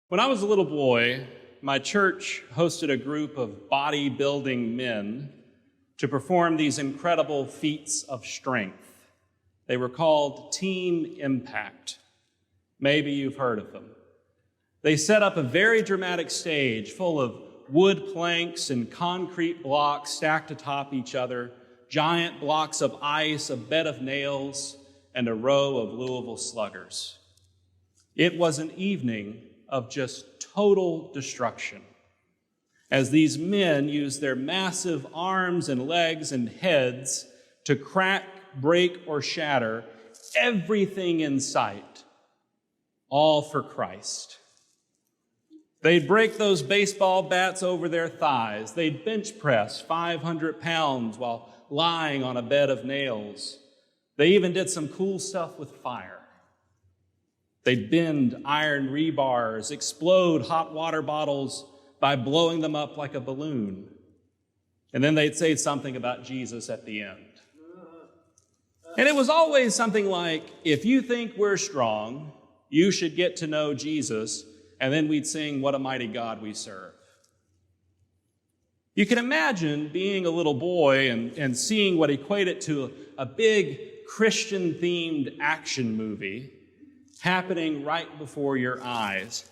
When I was a little boy, my church hosted a group of bodybuilding men to perform these incredible feats of strength. They were called Team Impact. Maybe you've heard of them. They set up a very dramatic stage full of wood planks and concrete blocks stacked atop each other, giant blocks of ice, a bed of nails, and a row of Louisville Sluggers. It was an evening of just total destruction, as these men used their massive arms and legs and heads to crack, break, or shatter everything in sight, all for Christ. They'd break those baseball bats over their thighs. They'd bench press 500 pounds while lying on a bed of nails. They even did some cool stuff with fire. They'd bend iron rebars, explode hot water bottles by blowing them up like a balloon. And then they'd say something about Jesus at the end. And it was always something like, if you think we're strong, you should get to know Jesus. And then we'd sing, "What a Mighty God We Serve." You can imagine being a little boy and seeing what equated to a big Christian-themed action movie happening right before your eyes.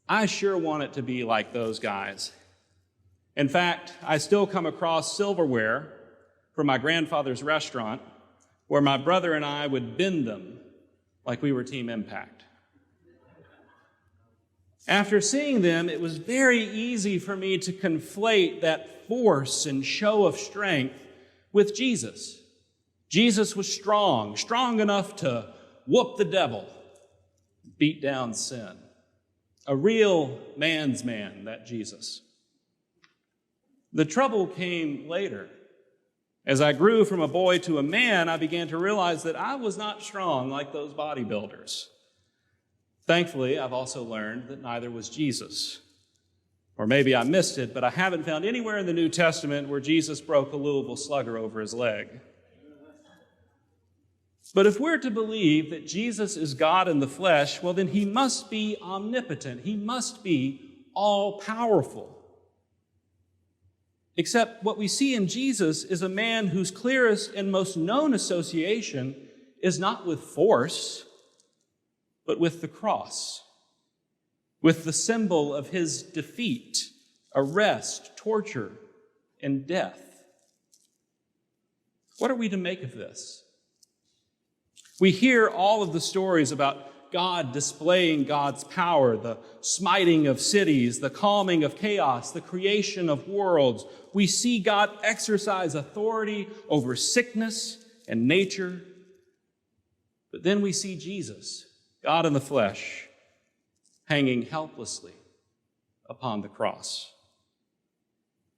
I sure want it to be like those guys. In fact, I still come across silverware from my grandfather's restaurant where my brother and I would bend them like we were Team Impact. After seeing them, it was very easy for me to conflate that force and show of strength with Jesus. Jesus was strong enough to whoop the devil, beat down sin. A real man's man, that Jesus. The trouble came later. As I grew from a boy to a man, I began to realize that I was not strong like those bodybuilders. Thankfully, I've also learned that neither was Jesus. Or maybe I missed it, but I haven't found anywhere in the New Testament where Jesus broke a Louisville Slugger over his leg. But if we're to believe that Jesus is God in the flesh, well, then he must be omnipotent. He must be all-powerful. Except what we see in Jesus is a man whose clearest and most known association is not with force, but with the cross, with the symbol of his defeat, arrest, torture, and death. What are we to make of this? We hear all of the stories about God displaying God's power, the smiting of cities, the calming of chaos, the creation of worlds. We see God exercise authority over sickness and nature. But then we see Jesus, God in the flesh, hanging helplessly upon the cross.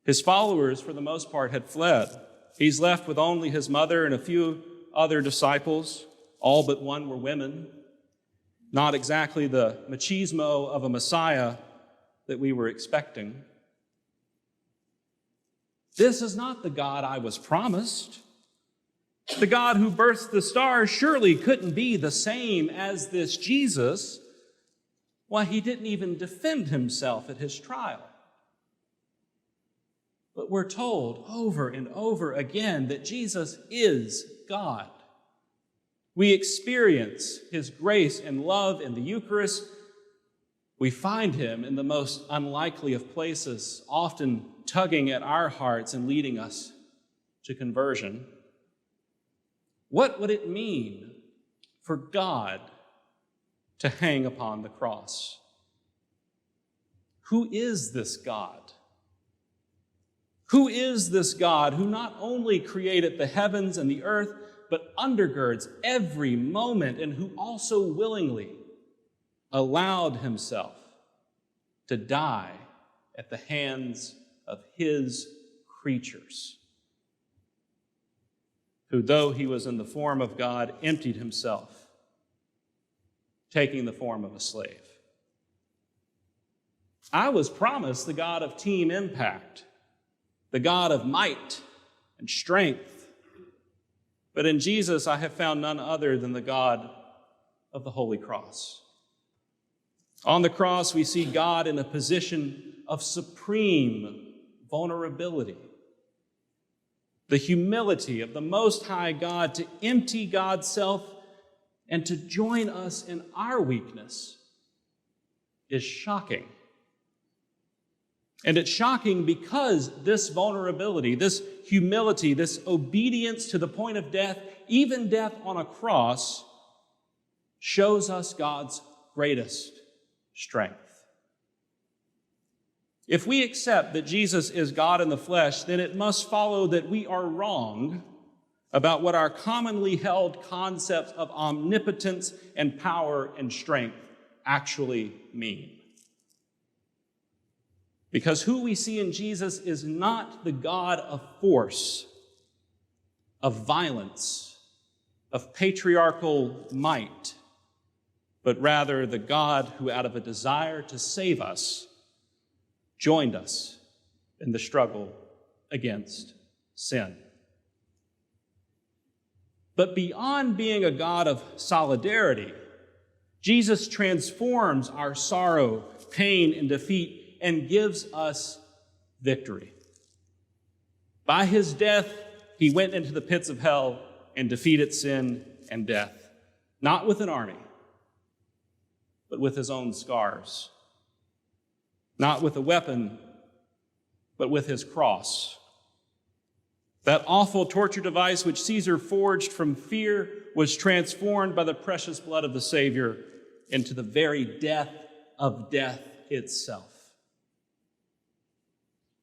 His followers, for the most part, had fled. He's left with only his mother and a few other disciples. All but one were women. Not exactly the machismo of a Messiah that we were expecting. This is not the God I was promised. The God who birthed the stars surely couldn't be the same as this Jesus. Why, he didn't even defend himself at his trial. But we're told over and over again that Jesus is God. We experience his grace and love in the Eucharist. We find him in the most unlikely of places, often tugging at our hearts and leading us to conversion. What would it mean for God to hang upon the cross? Who is this God? Who is this God who not only created the heavens and the earth, but undergirds every moment, and who also willingly allowed himself to die at the hands of his creatures, who, though he was in the form of God, emptied himself, taking the form of a slave. I was promised the God of Team Impact, the God of might and strength. But in Jesus, I have found none other than the God of the Holy Cross. On the cross, we see God in a position of supreme vulnerability. The humility of the Most High God to empty God's self and to join us in our weakness is shocking. And it's shocking because this vulnerability, this humility, this obedience to the point of death, even death on a cross, shows us God's greatest strength. If we accept that Jesus is God in the flesh, then it must follow that we are wrong about what our commonly held concepts of omnipotence and power and strength actually mean. Because who we see in Jesus is not the God of force, of violence, of patriarchal might, but rather the God who, out of a desire to save us, joined us in the struggle against sin. But beyond being a God of solidarity, Jesus transforms our sorrow, pain, and defeat and gives us victory. By his death, he went into the pits of hell and defeated sin and death, not with an army, but with his own scars. Not with a weapon, but with his cross. That awful torture device which Caesar forged from fear was transformed by the precious blood of the Savior into the very death of death itself.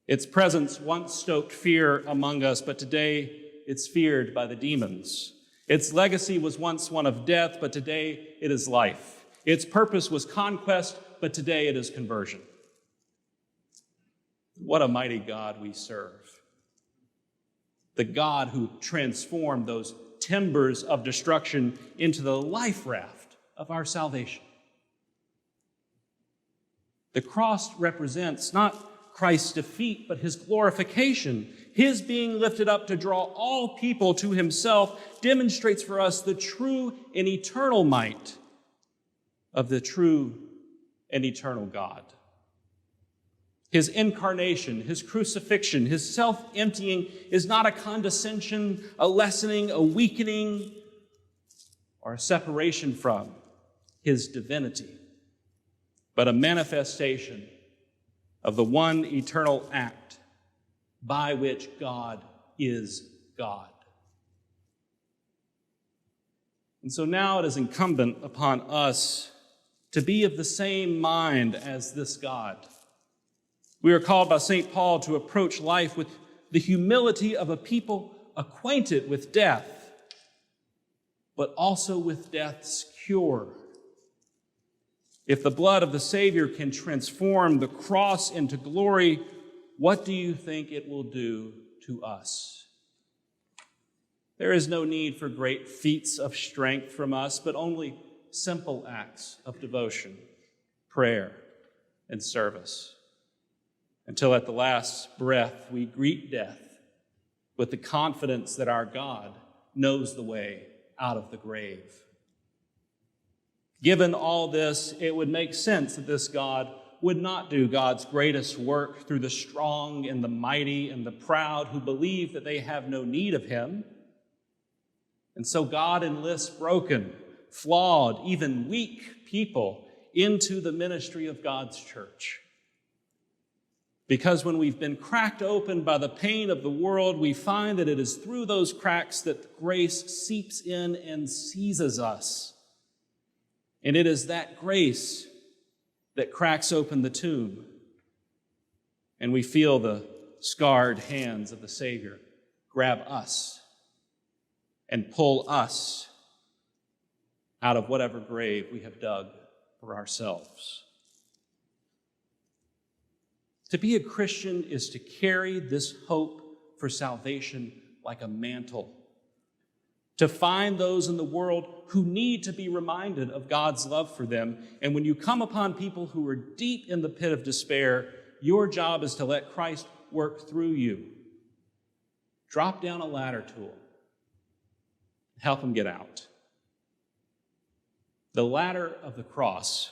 Its presence once stoked fear among us, but today it's feared by the demons. Its legacy was once one of death, but today it is life. Its purpose was conquest, but today it is conversion. What a mighty God we serve. The God who transformed those timbers of destruction into the life raft of our salvation. The cross represents not Christ's defeat, but his glorification. His being lifted up to draw all people to himself demonstrates for us the true and eternal might of the true and eternal God. His incarnation, his crucifixion, his self-emptying is not a condescension, a lessening, a weakening, or a separation from his divinity, but a manifestation of the one eternal act by which God is God. And so now it is incumbent upon us to be of the same mind as this God. We are called by St. Paul to approach life with the humility of a people acquainted with death, but also with death's cure. If the blood of the Savior can transform the cross into glory, what do you think it will do to us? There is no need for great feats of strength from us, but only simple acts of devotion, prayer, and service. Until at the last breath we greet death with the confidence that our God knows the way out of the grave. Given all this, it would make sense that this God would not do God's greatest work through the strong and the mighty and the proud who believe that they have no need of him. And so God enlists broken, flawed, even weak people into the ministry of God's church. Because when we've been cracked open by the pain of the world, we find that it is through those cracks that grace seeps in and seizes us. And it is that grace that cracks open the tomb. And we feel the scarred hands of the Savior grab us and pull us out of whatever grave we have dug for ourselves. To be a Christian is to carry this hope for salvation like a mantle. To find those in the world who need to be reminded of God's love for them. And when you come upon people who are deep in the pit of despair, your job is to let Christ work through you. Drop down a ladder tool. Help them get out. The ladder of the cross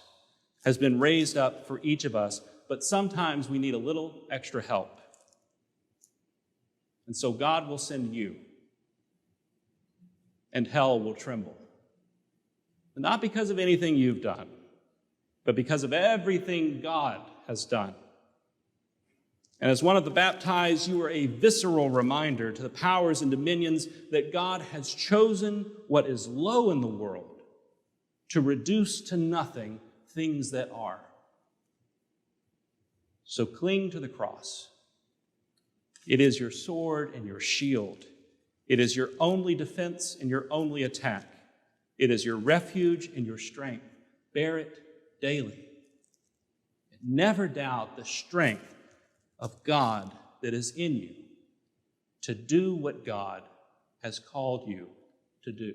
has been raised up for each of us, but sometimes we need a little extra help. And so God will send you, and hell will tremble. And not because of anything you've done, but because of everything God has done. And as one of the baptized, you are a visceral reminder to the powers and dominions that God has chosen what is low in the world to reduce to nothing things that are. So cling to the cross. It is your sword and your shield. It is your only defense and your only attack. It is your refuge and your strength. Bear it daily. And never doubt the strength of God that is in you to do what God has called you to do.